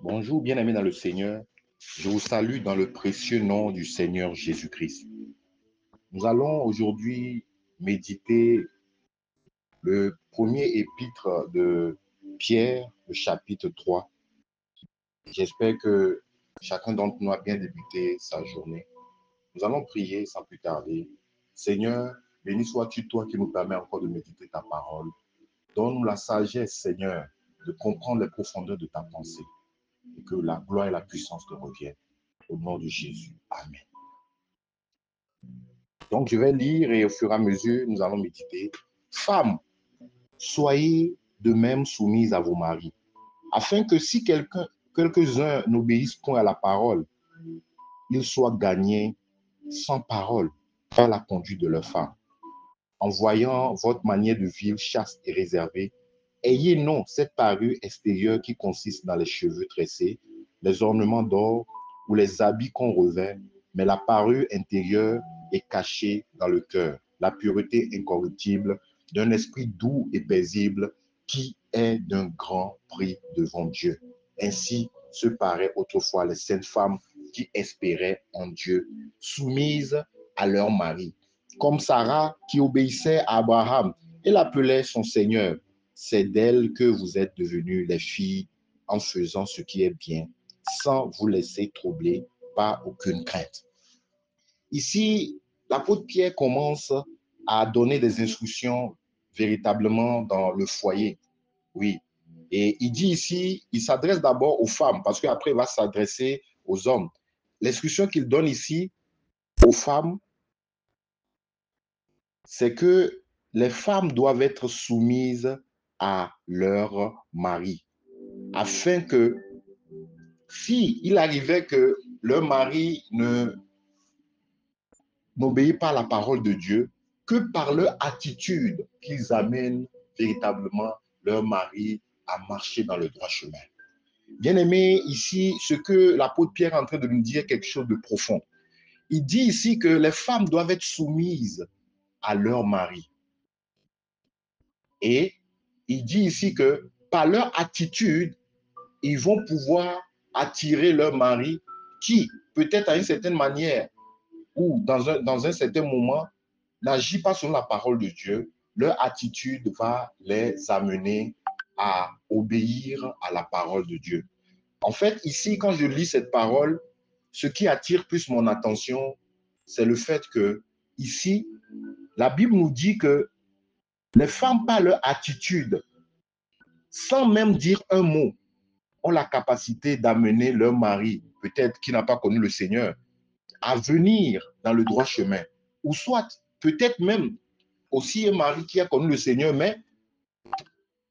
Bonjour, bien-aimés dans le Seigneur. Je vous salue dans le précieux nom du Seigneur Jésus-Christ. Nous allons aujourd'hui méditer le premier épître de Pierre, le chapitre 3. J'espère que chacun d'entre nous a bien débuté sa journée. Nous allons prier sans plus tarder. Seigneur, béni sois-tu toi qui nous permets encore de méditer ta parole. Donne-nous la sagesse, Seigneur, de comprendre les profondeurs de ta pensée et que la gloire et la puissance te reviennent. Au nom de Jésus. Amen. Donc, je vais lire et au fur et à mesure, nous allons méditer. Femmes, soyez de même soumises à vos maris, afin que si quelques-uns n'obéissent point à la parole, ils soient gagnés sans parole par la conduite de leurs femmes. En voyant votre manière de vivre chaste et réservée, ayez non cette parure extérieure qui consiste dans les cheveux tressés, les ornements d'or ou les habits qu'on revêt, mais la parure intérieure est cachée dans le cœur, la pureté incorruptible d'un esprit doux et paisible qui est d'un grand prix devant Dieu. Ainsi se paraient autrefois les saintes femmes qui espéraient en Dieu, soumises à leur mari, comme Sarah qui obéissait à Abraham et l'appelait son Seigneur. C'est d'elle que vous êtes devenues les filles en faisant ce qui est bien, sans vous laisser troubler par aucune crainte. Ici, l'apôtre Pierre commence à donner des instructions véritablement dans le foyer. Oui. Et il dit ici, il s'adresse d'abord aux femmes, parce qu'après, il va s'adresser aux hommes. L'instruction qu'il donne ici aux femmes, c'est que les femmes doivent être soumises à leur mari, afin que si il arrivait que leur mari n'obéit pas à la parole de Dieu, que par leur attitude qu'ils amènent véritablement leur mari à marcher dans le droit chemin. Bien aimé, ici, ce que l'apôtre Pierre est en train de nous dire est quelque chose de profond. Il dit ici que les femmes doivent être soumises à leur mari. Et il dit ici que par leur attitude, ils vont pouvoir attirer leur mari qui, peut-être à une certaine manière ou dans un certain moment, n'agit pas selon la parole de Dieu. Leur attitude va les amener à obéir à la parole de Dieu. En fait, ici, quand je lis cette parole, ce qui attire plus mon attention, c'est le fait que, ici, la Bible nous dit que les femmes, par leur attitude, sans même dire un mot, ont la capacité d'amener leur mari, peut-être qui n'a pas connu le Seigneur, à venir dans le droit chemin. Ou soit, peut-être même aussi un mari qui a connu le Seigneur, mais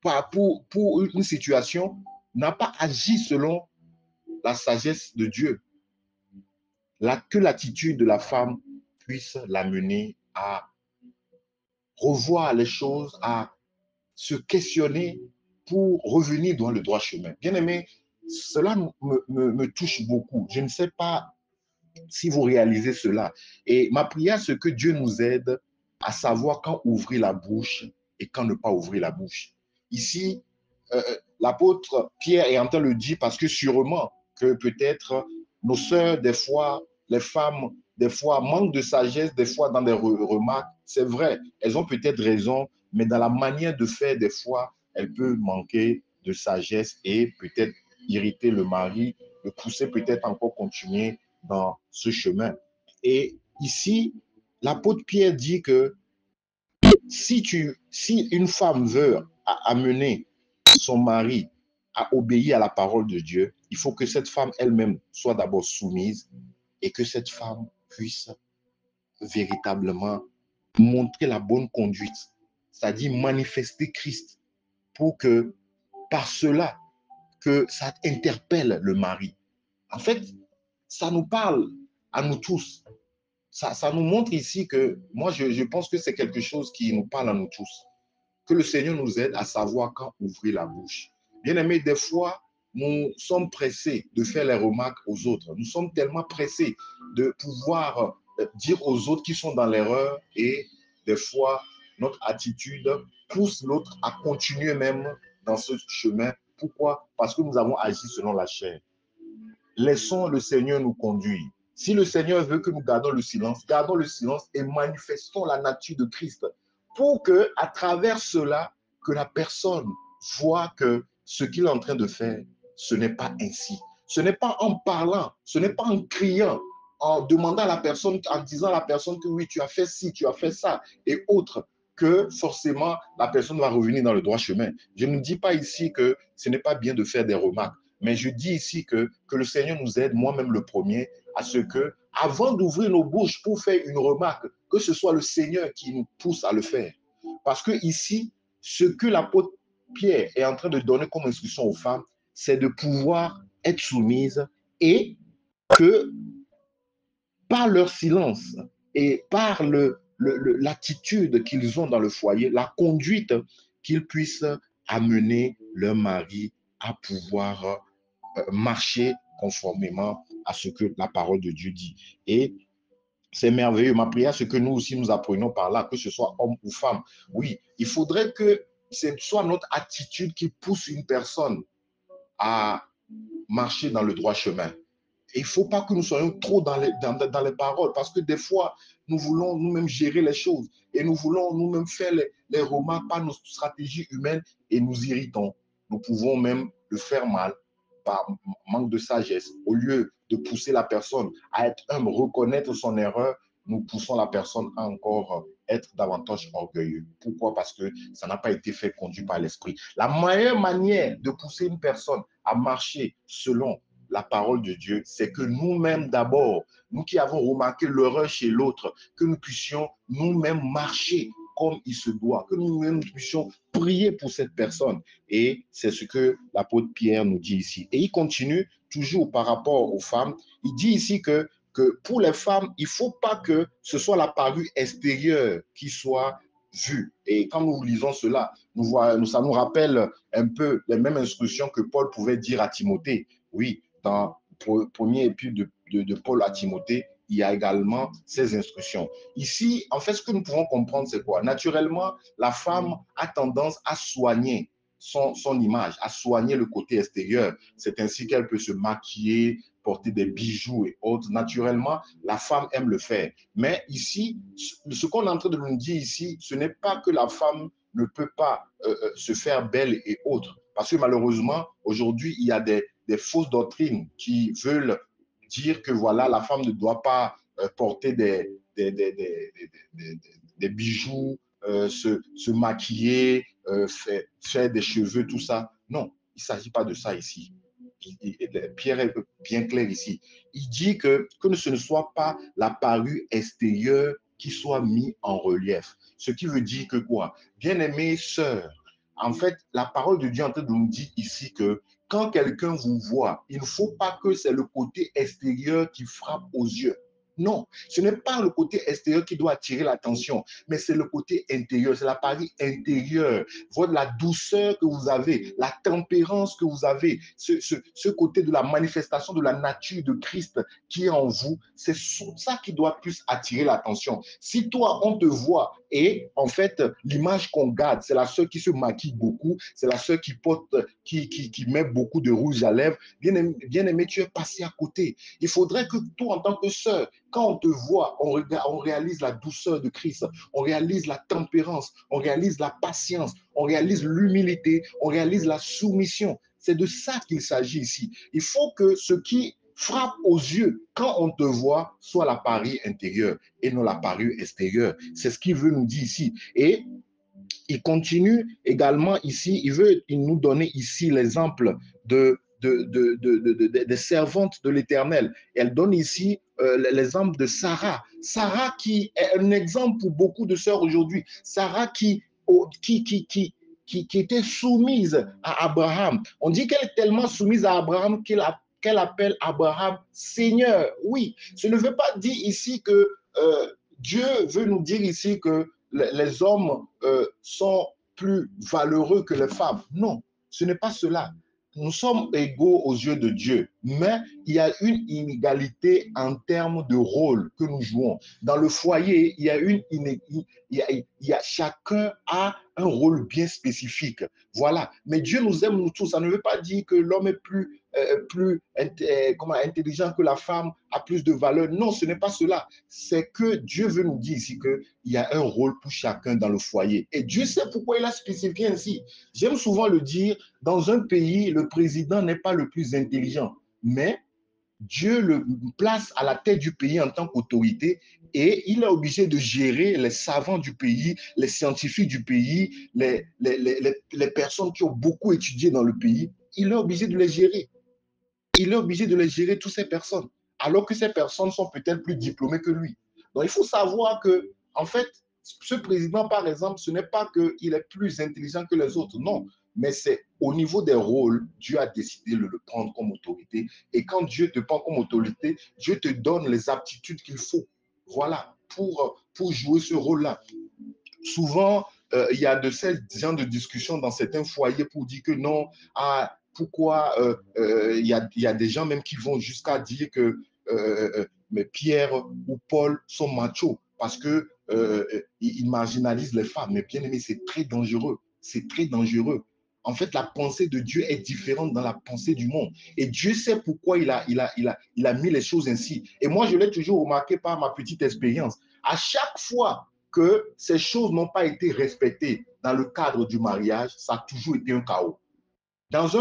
pour une situation, n'a pas agi selon la sagesse de Dieu. Que l'attitude de la femme puisse l'amener à revoir les choses, à se questionner pour revenir dans le droit chemin. Bien aimé, cela me touche beaucoup. Je ne sais pas si vous réalisez cela. Et ma prière, c'est que Dieu nous aide à savoir quand ouvrir la bouche et quand ne pas ouvrir la bouche. Ici, l'apôtre Pierre est en train de le dire parce que sûrement que peut-être nos sœurs, des fois, les femmes, des fois, manquent de sagesse, des fois dans des remarques. C'est vrai, elles ont peut-être raison, mais dans la manière de faire, des fois, elles peuvent manquer de sagesse et peut-être irriter le mari, le pousser peut-être encore continuer dans ce chemin. Et ici, l'apôtre Pierre dit que si une femme veut amener son mari à obéir à la parole de Dieu, il faut que cette femme elle-même soit d'abord soumise et que cette femme puisse véritablement montrer la bonne conduite, c'est-à-dire manifester Christ pour que par cela que ça interpelle le mari. En fait, ça nous parle à nous tous. Ça nous montre ici que, moi, je pense que c'est quelque chose qui nous parle à nous tous. Que le Seigneur nous aide à savoir quand ouvrir la bouche. Bien aimé, des fois, nous sommes pressés de faire les remarques aux autres. Nous sommes tellement pressés de pouvoir dire aux autres qui sont dans l'erreur et des fois, notre attitude pousse l'autre à continuer même dans ce chemin Pourquoi? Parce que nous avons agi selon la chair. Laissons le Seigneur nous conduire. Si le Seigneur veut que nous gardons le silence et manifestons la nature de Christ pour que, à travers cela, que la personne voit que ce qu'il est en train de faire, ce n'est pas ainsi. Ce n'est pas en parlant, ce n'est pas en criant, en demandant à la personne, en disant à la personne que oui, tu as fait ci, tu as fait ça et autres, que forcément la personne va revenir dans le droit chemin. Je ne dis pas ici que ce n'est pas bien de faire des remarques. Mais je dis ici que le Seigneur nous aide, moi-même le premier, à ce que, avant d'ouvrir nos bouches pour faire une remarque, que ce soit le Seigneur qui nous pousse à le faire. Parce que ici, ce que l'apôtre Pierre est en train de donner comme instruction aux femmes, c'est de pouvoir être soumises et que par leur silence et par l'attitude qu'ils ont dans le foyer, la conduite, qu'ils puissent amener leur mari à pouvoir marcher conformément à ce que la parole de Dieu dit. Et c'est merveilleux. Ma prière, c'est que nous aussi nous apprenons par là, que ce soit homme ou femme. Oui, il faudrait que ce soit notre attitude qui pousse une personne à marcher dans le droit chemin. Et il ne faut pas que nous soyons trop dans les paroles, parce que des fois, nous voulons nous-mêmes gérer les choses et nous voulons nous-mêmes faire les remarques par nos stratégies humaines et nous irritons. Nous pouvons même le faire mal par manque de sagesse. Au lieu de pousser la personne à être humble, reconnaître son erreur, nous poussons la personne à encore être davantage orgueilleux. Pourquoi? Parce que ça n'a pas été fait conduit par l'esprit. La meilleure manière de pousser une personne à marcher selon la parole de Dieu, c'est que nous-mêmes d'abord, nous qui avons remarqué l'erreur chez l'autre, que nous puissions nous-mêmes marcher comme il se doit, que nous-mêmes puissions prier pour cette personne. Et c'est ce que l'apôtre Pierre nous dit ici. Et il continue toujours par rapport aux femmes. Il dit ici que pour les femmes, il ne faut pas que ce soit la parure extérieure qui soit vue. Et quand nous lisons cela, ça nous rappelle un peu les mêmes instructions que Paul pouvait dire à Timothée. Oui, dans le premier épître de Paul à Timothée, il y a également ces instructions. Ici, en fait, ce que nous pouvons comprendre, c'est quoi? Naturellement, la femme a tendance à soigner son image, à soigner le côté extérieur. C'est ainsi qu'elle peut se maquiller, porter des bijoux et autres. Naturellement, la femme aime le faire. Mais ici, ce qu'on est en train de nous dire ici, ce n'est pas que la femme ne peut pas se faire belle et autres. Parce que malheureusement, aujourd'hui, il y a des fausses doctrines qui veulent dire que voilà, la femme ne doit pas porter des bijoux, se maquiller, faire des cheveux, tout ça. Non, il ne s'agit pas de ça ici. Pierre est bien clair ici. Il dit que ce ne soit pas la parure extérieure qui soit mise en relief. Ce qui veut dire que quoi? Bien-aimées sœurs, en fait, la parole de Dieu est en train de nous dire ici que quand quelqu'un vous voit, il ne faut pas que c'est le côté extérieur qui frappe aux yeux. Non, ce n'est pas le côté extérieur qui doit attirer l'attention, mais c'est le côté intérieur, c'est la partie intérieure, votre la douceur que vous avez, la tempérance que vous avez, ce côté de la manifestation de la nature de Christ qui est en vous, c'est ça qui doit plus attirer l'attention. Si toi, on te voit et en fait, l'image qu'on garde, c'est la sœur qui se maquille beaucoup, c'est la sœur qui porte, qui met beaucoup de rouge à lèvres, bien aimé, tu es passé à côté. Il faudrait que toi, en tant que sœur, quand on te voit, on réalise la douceur de Christ, on réalise la tempérance, on réalise la patience, on réalise l'humilité, on réalise la soumission. C'est de ça qu'il s'agit ici. Il faut que ce qui frappe aux yeux quand on te voit soit la parure intérieure et non la parure extérieure. C'est ce qu'il veut nous dire ici. Et il continue également ici, il nous donner ici l'exemple des servantes de l'Éternel. Elle donne ici l'exemple de Sarah. Sarah qui est un exemple pour beaucoup de sœurs aujourd'hui. Sarah qui était soumise à Abraham. On dit qu'elle est tellement soumise à Abraham qu'elle appelle Abraham Seigneur. Oui, ce ne veut pas dire ici que Dieu veut nous dire ici que les hommes sont plus valeureux que les femmes. Non, ce n'est pas cela. nous sommes égaux aux yeux de Dieu, mais il y a une inégalité en termes de rôle que nous jouons. Dans le foyer, il y a chacun a un rôle bien spécifique. Voilà. Mais Dieu nous aime nous tous. Ça ne veut pas dire que l'homme est plus intelligent que la femme, a plus de valeur. Non, ce n'est pas cela. C'est que Dieu veut nous dire ici qu'il y a un rôle pour chacun dans le foyer. Et Dieu sait pourquoi il a spécifié ainsi. J'aime souvent le dire, dans un pays, le président n'est pas le plus intelligent, mais Dieu le place à la tête du pays en tant qu'autorité et il est obligé de gérer les savants du pays, les scientifiques du pays, les personnes qui ont beaucoup étudié dans le pays. Il est obligé de les gérer. Il est obligé de les gérer, toutes ces personnes, alors que ces personnes sont peut-être plus diplômées que lui. Donc, il faut savoir que, en fait, ce président, par exemple, ce n'est pas qu'il est plus intelligent que les autres, non, mais c'est au niveau des rôles, Dieu a décidé de le prendre comme autorité. Et quand Dieu te prend comme autorité, Dieu te donne les aptitudes qu'il faut, voilà, pour jouer ce rôle-là. Souvent, il y a de ces genres de discussions dans certains foyers pour dire que non, pourquoi y a des gens même qui vont jusqu'à dire que mais Pierre ou Paul sont machos parce qu'ils marginalisent les femmes. Mais bien aimé, c'est très dangereux. C'est très dangereux. En fait, la pensée de Dieu est différente dans la pensée du monde. Et Dieu sait pourquoi il a mis les choses ainsi. Et moi, je l'ai toujours remarqué par ma petite expérience. À chaque fois que ces choses n'ont pas été respectées dans le cadre du mariage, ça a toujours été un chaos. Dans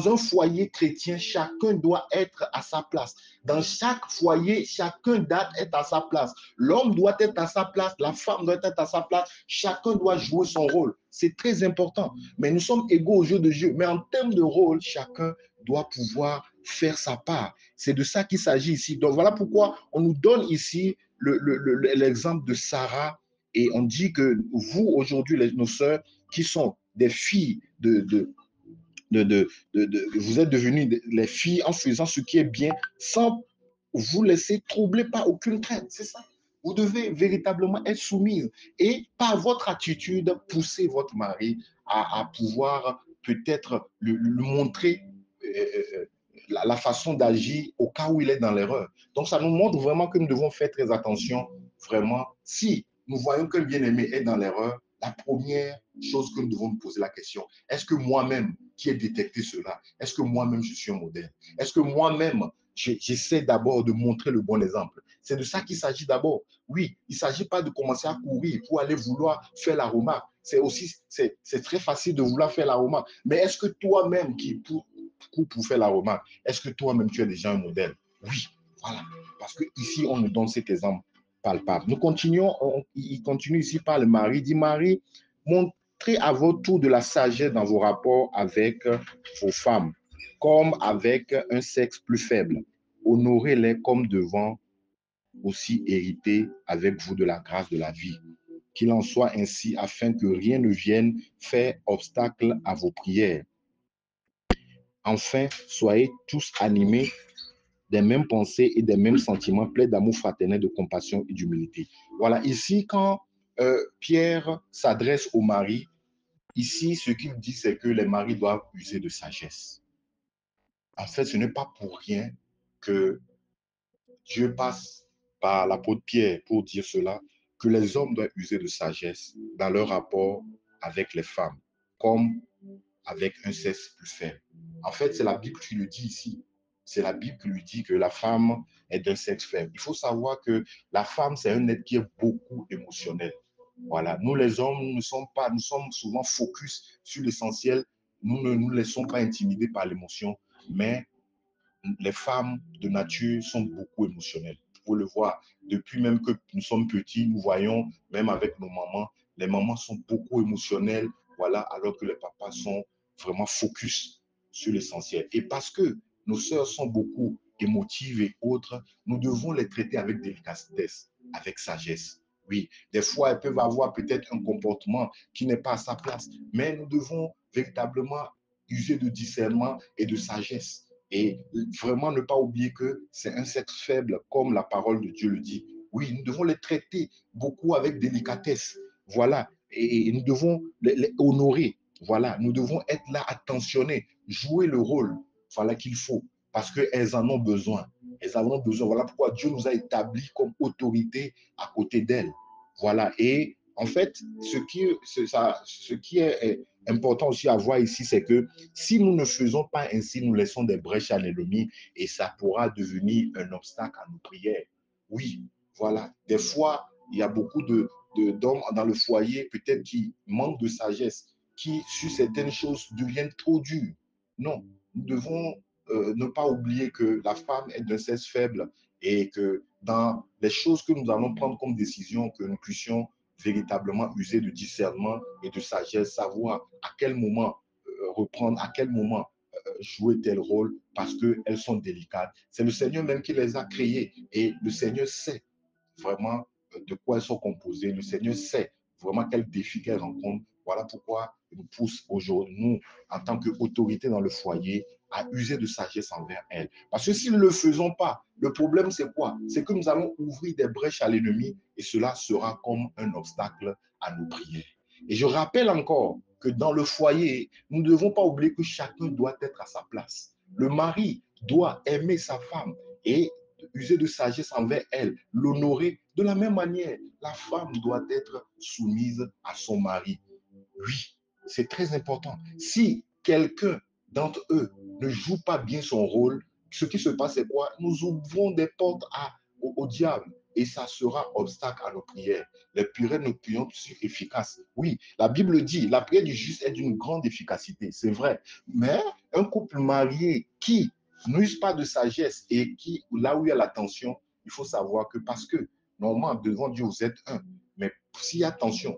un foyer chrétien, chacun doit être à sa place. Dans chaque foyer, chacun doit être à sa place. L'homme doit être à sa place, la femme doit être à sa place. Chacun doit jouer son rôle. C'est très important. Mais nous sommes égaux au jeu de Dieu. Mais en termes de rôle, chacun doit pouvoir faire sa part. C'est de ça qu'il s'agit ici. Donc voilà pourquoi on nous donne ici l'exemple de Sarah et on dit que vous, aujourd'hui, nos sœurs, qui sont des filles vous êtes devenus les filles en faisant ce qui est bien sans vous laisser troubler par aucune crainte. C'est ça. Vous devez véritablement être soumise et par votre attitude, pousser votre mari à pouvoir peut-être le montrer la façon d'agir au cas où il est dans l'erreur. Donc, ça nous montre vraiment que nous devons faire très attention, vraiment. Si nous voyons que le bien-aimé est dans l'erreur, la première chose que nous devons nous poser la question, est-ce que moi-même qui ai détecté cela, est-ce que moi-même je suis un modèle? Est-ce que moi-même j'essaie d'abord de montrer le bon exemple? C'est de ça qu'il s'agit d'abord. Oui, il ne s'agit pas de commencer à courir pour aller vouloir faire la remarque. C'est très facile de vouloir faire la remarque. Mais est-ce que toi-même qui pour faire la remarque, est-ce que toi-même tu es déjà un modèle? Oui, voilà. Parce que ici on nous donne cet exemple palpable. Nous continuons, il continue ici par le mari. Il dit Marie, montrez à votre tour de la sagesse dans vos rapports avec vos femmes, comme avec un sexe plus faible. Honorez-les comme devant aussi hériter avec vous de la grâce de la vie. Qu'il en soit ainsi afin que rien ne vienne faire obstacle à vos prières. Enfin, soyez tous animés des mêmes pensées et des mêmes sentiments, pleins d'amour fraternel, de compassion et d'humilité. Voilà, ici, quand Pierre s'adresse au mari, ici, ce qu'il dit, c'est que les maris doivent user de sagesse. En fait, ce n'est pas pour rien que Dieu passe par l'apôtre Pierre pour dire cela, que les hommes doivent user de sagesse dans leur rapport avec les femmes, comme avec un sexe plus faible. En fait, c'est la Bible qui le dit ici. C'est la Bible qui lui dit que la femme est d'un sexe faible. Il faut savoir que la femme, c'est un être qui est beaucoup émotionnel. Voilà. Nous, les hommes, nous sommes souvent focus sur l'essentiel. Nous ne nous laissons pas intimider par l'émotion, mais les femmes de nature sont beaucoup émotionnelles. Vous pouvez le voir. Depuis même que nous sommes petits, nous voyons, même avec nos mamans, les mamans sont beaucoup émotionnelles, voilà, alors que les papas sont vraiment focus sur l'essentiel. Et parce que nos sœurs sont beaucoup émotives et autres, nous devons les traiter avec délicatesse, avec sagesse. Oui, des fois, elles peuvent avoir peut-être un comportement qui n'est pas à sa place, mais nous devons véritablement user de discernement et de sagesse. Et vraiment ne pas oublier que c'est un sexe faible, comme la parole de Dieu le dit. Oui, nous devons les traiter beaucoup avec délicatesse. Voilà. Et nous devons les honorer. Voilà. Nous devons être là, attentionnés. jouer le rôle voilà, qu'il faut parce qu'elles en ont besoin. Elles en ont besoin. Voilà pourquoi Dieu nous a établis comme autorité à côté d'elles. Voilà. Et en fait, ce qui est important aussi à voir ici, c'est que si nous ne faisons pas ainsi, nous laissons des brèches à l'ennemi et ça pourra devenir un obstacle à nos prières. Oui, voilà. Des fois, il y a beaucoup d'hommes dans le foyer, peut-être qui manquent de sagesse, qui, sur certaines choses, deviennent trop dures. Non, nous devons ne pas oublier que la femme est d'un sexe faible et que dans les choses que nous allons prendre comme décision, que nous puissions véritablement user de discernement et de sagesse, savoir à quel moment reprendre, à quel moment jouer tel rôle parce qu'elles sont délicates. C'est le Seigneur même qui les a créées et le Seigneur sait vraiment de quoi elles sont composées. Le Seigneur sait vraiment quels défis qu'elles rencontrent. Voilà pourquoi il nous pousse aujourd'hui, nous, en tant qu'autorité dans le foyer, à user de sagesse envers elles. Parce que si nous ne le faisons pas, le problème, c'est quoi? C'est que nous allons ouvrir des brèches à l'ennemi et cela sera comme un obstacle à nos prières. Et je rappelle encore que dans le foyer, nous ne devons pas oublier que chacun doit être à sa place. Le mari doit aimer sa femme et user de sagesse envers elle, l'honorer. De la même manière, la femme doit être soumise à son mari. Oui, c'est très important. Si quelqu'un d'entre eux ne joue pas bien son rôle, ce qui se passe, c'est quoi? Nous ouvrons des portes au diable et ça sera obstacle à nos prières. Les prières ne prions sont efficaces. Oui, la Bible dit, la prière du juste est d'une grande efficacité, c'est vrai. Mais un couple marié qui n'use pas de sagesse et qui, là où il y a la tension, il faut savoir que parce que normalement, devant Dieu, vous êtes un. Mais s'il y a tension,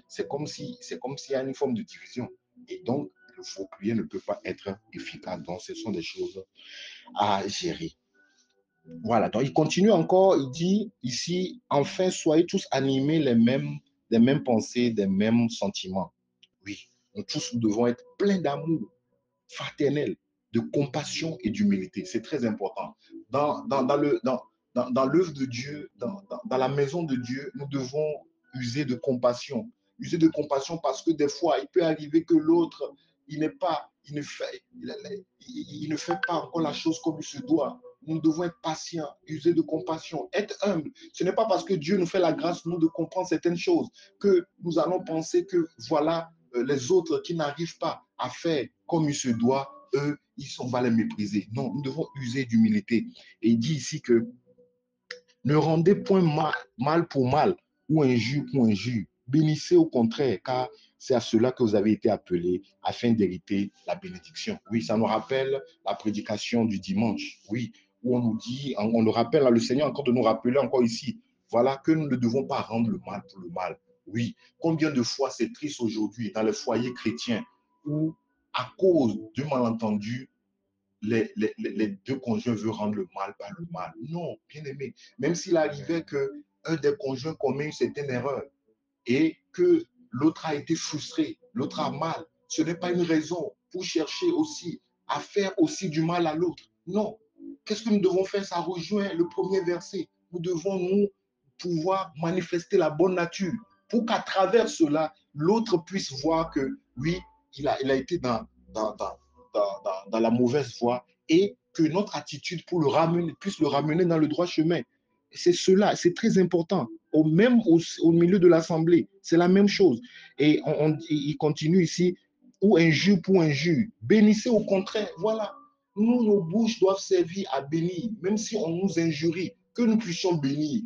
c'est comme s'il y a une forme de division. Et donc, vos prières ne peuvent pas être efficaces. Donc, ce sont des choses à gérer. Voilà, donc il continue encore, il dit ici, enfin, soyez tous animés des mêmes pensées, des mêmes sentiments. Oui, nous tous nous devons être pleins d'amour fraternel, de compassion et d'humilité. C'est très important. Dans l'œuvre de Dieu, dans la maison de Dieu, nous devons user de compassion. User de compassion parce que des fois, il peut arriver que l'autre, il ne fait pas encore la chose comme il se doit. Nous devons être patients, user de compassion, être humble. Ce n'est pas parce que Dieu nous fait la grâce, nous, de comprendre certaines choses, que nous allons penser que, voilà, les autres qui n'arrivent pas à faire comme il se doit, eux, on va les mépriser. Non, nous devons user d'humilité. Et il dit ici que ne rendez point mal pour mal ou injure pour injure. Bénissez au contraire, car c'est à cela que vous avez été appelés afin d'hériter la bénédiction. Oui, ça nous rappelle la prédication du dimanche. Oui, où on nous dit, on le rappelle, le Seigneur encore de nous rappeler encore ici, voilà, que nous ne devons pas rendre le mal pour le mal. Oui, combien de fois c'est triste aujourd'hui dans les foyers chrétiens où, à cause du malentendu, les deux conjoints veulent rendre le mal par le mal. Non, bien aimé. Même s'il arrivait qu'un des conjoints commet une certaine erreur et que l'autre a été frustré, l'autre a mal, ce n'est pas une raison pour chercher aussi à faire aussi du mal à l'autre. Non. Qu'est-ce que nous devons faire? Ça rejoint le premier verset. Nous devons nous pouvoir manifester la bonne nature pour qu'à travers cela, l'autre puisse voir que oui, il a été dans la mauvaise voie et que notre attitude pour le ramener, puisse le ramener dans le droit chemin. C'est cela, c'est très important. Au milieu de l'assemblée, c'est la même chose. Et il continue ici, ou injure pour injure. Bénissez au contraire. Voilà. Nous, nos bouches doivent servir à bénir, même si on nous injurie, que nous puissions bénir.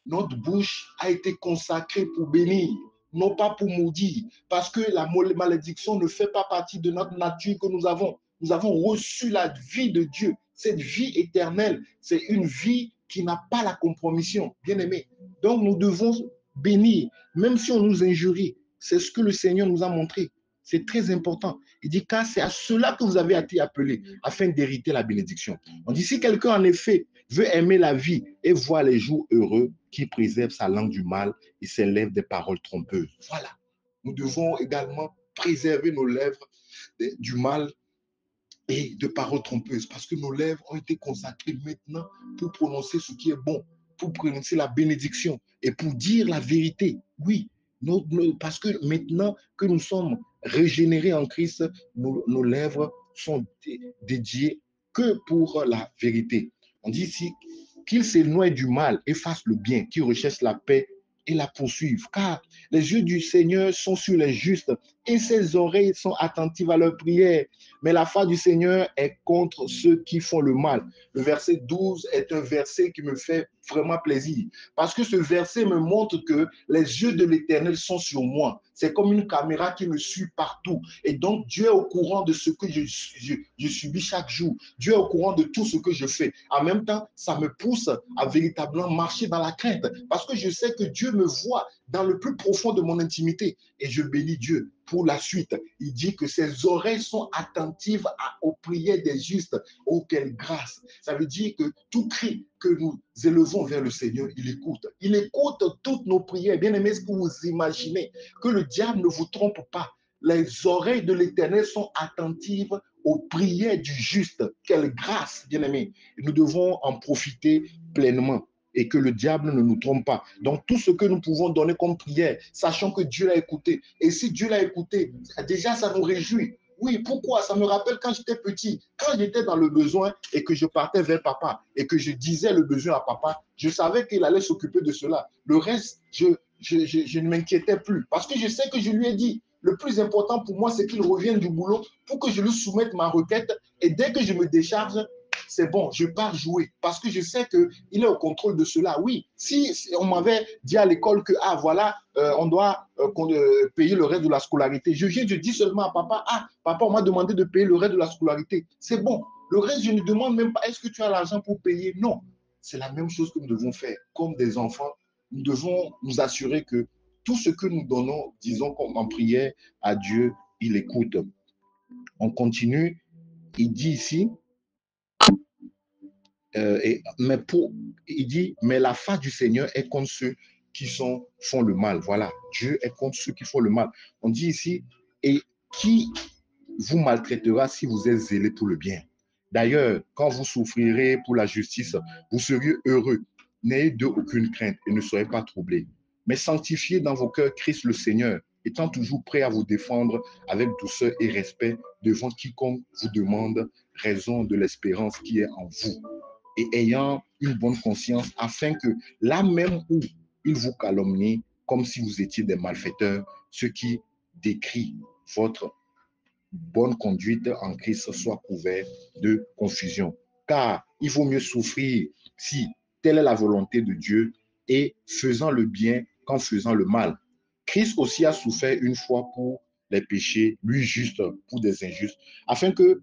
Notre bouche a été consacrée pour bénir, non pas pour maudire, parce que la malédiction ne fait pas partie de notre nature que nous avons. Nous avons reçu la vie de Dieu. Cette vie éternelle, c'est une vie qui n'a pas la compromission, bien aimé. Donc nous devons bénir, même si on nous injurie. C'est ce que le Seigneur nous a montré. C'est très important. Il dit, car c'est à cela que vous avez été appelés, afin d'hériter la bénédiction. On dit, si quelqu'un, en effet, veut aimer la vie et voir les jours heureux, qui préserve sa langue du mal et ses lèvres des paroles trompeuses. Voilà. Nous devons également préserver nos lèvres du mal et de paroles trompeuses parce que nos lèvres ont été consacrées maintenant pour prononcer ce qui est bon, pour prononcer la bénédiction et pour dire la vérité. Oui, parce que maintenant que nous sommes régénérés en Christ, nos lèvres sont dédiées que pour la vérité. On dit ici qu'ils s'éloignent du mal et fassent le bien, qu'ils recherchent la paix et la poursuivent. Car les yeux du Seigneur sont sur les justes et ses oreilles sont attentives à leurs prières. Mais la face du Seigneur est contre ceux qui font le mal. Le verset 12 est un verset qui me fait vraiment plaisir. Parce que ce verset me montre que les yeux de l'Éternel sont sur moi. C'est comme une caméra qui me suit partout. Et donc, Dieu est au courant de ce que je subis chaque jour. Dieu est au courant de tout ce que je fais. En même temps, ça me pousse à véritablement marcher dans la crainte. Parce que je sais que Dieu me voit dans le plus profond de mon intimité. Et je bénis Dieu pour la suite. Il dit que ses oreilles sont attentives aux prières des justes. Oh, quelle grâce! Ça veut dire que tout cri que nous élevons vers le Seigneur, il écoute. Il écoute toutes nos prières. Bien aimé, est-ce que vous imaginez que le diable ne vous trompe pas? Les oreilles de l'Éternel sont attentives aux prières du juste. Quelle grâce, bien aimé! Nous devons en profiter pleinement et que le diable ne nous trompe pas. Donc, tout ce que nous pouvons donner comme prière, sachant que Dieu l'a écouté. Et si Dieu l'a écouté, déjà, ça nous réjouit. Oui, pourquoi? Ça me rappelle quand j'étais petit, quand j'étais dans le besoin et que je partais vers papa et que je disais le besoin à papa, je savais qu'il allait s'occuper de cela. Le reste, je ne m'inquiétais plus parce que je sais que je lui ai dit. Le plus important pour moi, c'est qu'il revienne du boulot pour que je lui soumette ma requête et dès que je me décharge, c'est bon, je pars jouer parce que je sais qu'il est au contrôle de cela. Oui, si on m'avait dit à l'école que, ah voilà, on doit payer le reste de la scolarité, je dis seulement à papa, ah, papa, on m'a demandé de payer le reste de la scolarité. C'est bon. Le reste, je ne demande même pas, est-ce que tu as l'argent pour payer? Non. C'est la même chose que nous devons faire. Comme des enfants, nous devons nous assurer que tout ce que nous donnons, disons comme en prière à Dieu, il écoute. On continue. Il dit ici, il dit, mais la face du Seigneur est contre ceux qui font le mal. Voilà, Dieu est contre ceux qui font le mal. On dit ici, et qui vous maltraitera si vous êtes zélé pour le bien. D'ailleurs, quand vous souffrirez pour la justice, vous serez heureux. N'ayez d'eux aucune crainte et ne soyez pas troublés. Mais sanctifiez dans vos cœurs Christ le Seigneur, étant toujours prêt à vous défendre avec douceur et respect devant quiconque vous demande raison de l'espérance qui est en vous et ayant une bonne conscience, afin que là même où il vous calomnie, comme si vous étiez des malfaiteurs, ce qui décrit votre bonne conduite en Christ soit couvert de confusion. Car il vaut mieux souffrir si telle est la volonté de Dieu et faisant le bien qu'en faisant le mal. Christ aussi a souffert une fois pour les péchés, lui juste pour des injustes, afin que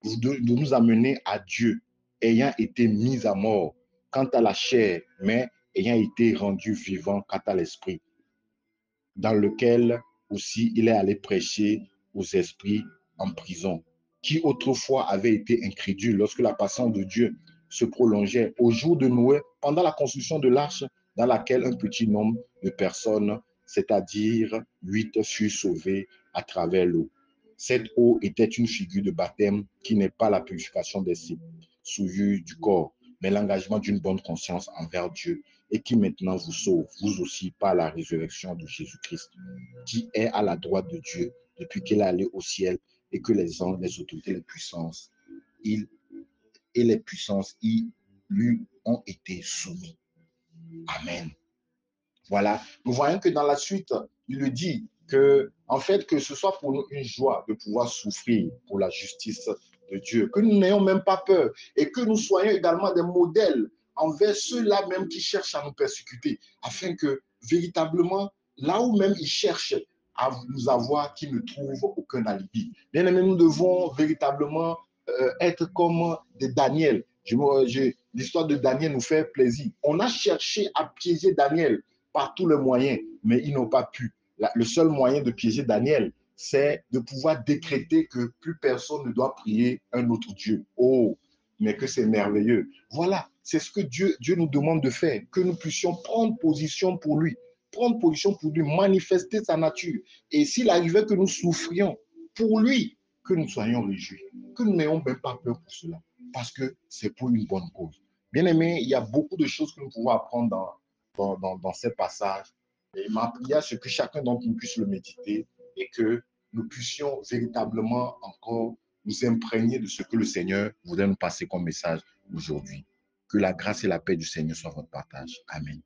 de nous amener à Dieu, ayant été mis à mort quant à la chair, mais ayant été rendu vivant quant à l'esprit, dans lequel aussi il est allé prêcher aux esprits en prison, qui autrefois avaient été incrédules lorsque la patience de Dieu se prolongeait au jour de Noé, pendant la construction de l'arche, dans laquelle un petit nombre de personnes, c'est-à-dire 8, furent sauvées à travers l'eau. Cette eau était une figure de baptême qui n'est pas la purification des souillures du corps, mais l'engagement d'une bonne conscience envers Dieu et qui maintenant vous sauve, vous aussi, par la résurrection de Jésus-Christ, qui est à la droite de Dieu depuis qu'il est allé au ciel et que les anges, les autorités, les puissances, ils lui ont été soumis. Amen. Voilà. Nous voyons que dans la suite, il le dit que, en fait, que ce soit pour nous une joie de pouvoir souffrir pour la justice de Dieu, que nous n'ayons même pas peur et que nous soyons également des modèles envers ceux-là même qui cherchent à nous persécuter, afin que véritablement, là où même ils cherchent à nous avoir, qu'ils ne trouvent aucun alibi. Bien aimé, nous devons véritablement être comme des Daniel. L'histoire de Daniel nous fait plaisir. On a cherché à piéger Daniel par tous les moyens, mais ils n'ont pas pu. Le seul moyen de piéger Daniel, c'est de pouvoir décréter que plus personne ne doit prier un autre Dieu. Oh, mais que c'est merveilleux. Voilà, c'est ce que Dieu nous demande de faire, que nous puissions prendre position pour lui, manifester sa nature. Et s'il arrivait que nous souffrions pour lui, que nous soyons réjouis, que nous n'ayons même pas peur pour cela, parce que c'est pour une bonne cause. Bien aimé, il y a beaucoup de choses que nous pouvons apprendre dans ces passages. Et ma prière, c'est que chacun d'entre nous puisse le méditer et que nous puissions véritablement encore nous imprégner de ce que le Seigneur voudrait nous passer comme message aujourd'hui. Que la grâce et la paix du Seigneur soient votre partage. Amen.